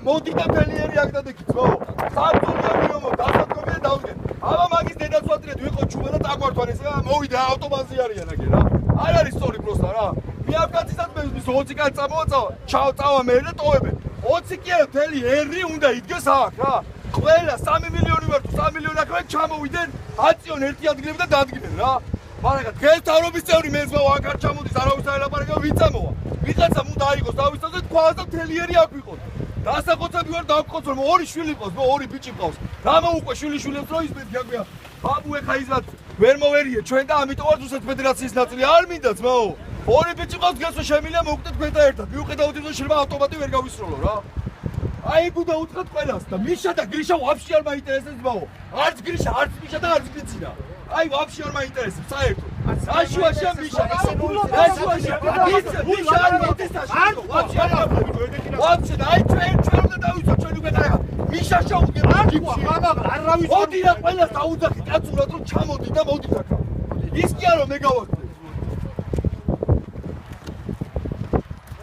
მოდი და ფელიერი აქ დადეკიცო. საბძოლები რომ დასაწყობია დავდგე. აბა მაგის დედაცვატრიად ვიყო ჩუბა და წაგვართვან ეს რა მოვიდა ავტობანზე არიან აგე რა. არ არის სწორი პროსტა რა. მე აფკაცისად მე 20 კაცი წამოვაწავა. ჩავწავა მე და ტოვებენ. 20 კი არა მთელი ერი უნდა იდგეს აქ რა. ყველა 3 მილიონი ვარ თუ 3 მილიონი აქ ჩამოვიდნენ. აწიონ ერთი ადგილები და დადგნენ რა. მაგრამ დღეს თავრობის წევრი მეზმა აქ არ ჩამოდის არავის არ ელაპარაკება ვინ წამოვა. ვიღაცა უნდა აიღოს დავისწავდე თქვას და მთელი ერი აქ ვიყოთ. დასახოცები ვარ დავყოთ რომ ორი შვილი ყავს, ორი ბიჭი ყავს. რამე უკვე შვილიშვილებს რო ისმეთ გაგვია. ბაბუ ეხა ისවත් ვერ მოვერიე ჩვენ და ამიტომ ვარ რუსეთის ფედერაციის ნაწილი. არ მინდა ძმაო. ორი ბიჭი ყავს გასო შემილია მოვკვდეთ თქვენ და ერთად. მიუხედავად იმისა შეიძლება ავტომატი ვერ გავისროლო რა. აი გუდა უთხრათ ყველას და მიშა და გრიშა ვაფშე არ მაინტერესებს ძმაო. არც გრიშა, არც მიშა და არც გრიცინა. აი ვაფშე არ მაინტერესებს საერთოდ. საშუაშია მიშა. საშუაშია. მიშა არ მაინტერესებს. ვაფშე არ ვაფშე და აი ჩვენ უნდა დავიცოთ ჩვენ უკვე და მიშა შევუდგეთ ჯიპში. არავის მოდი რა ყველას დაუძახით კაცურად რომ ჩამოდი და მოდით აქ. ის კი არა მე გავაკეთე.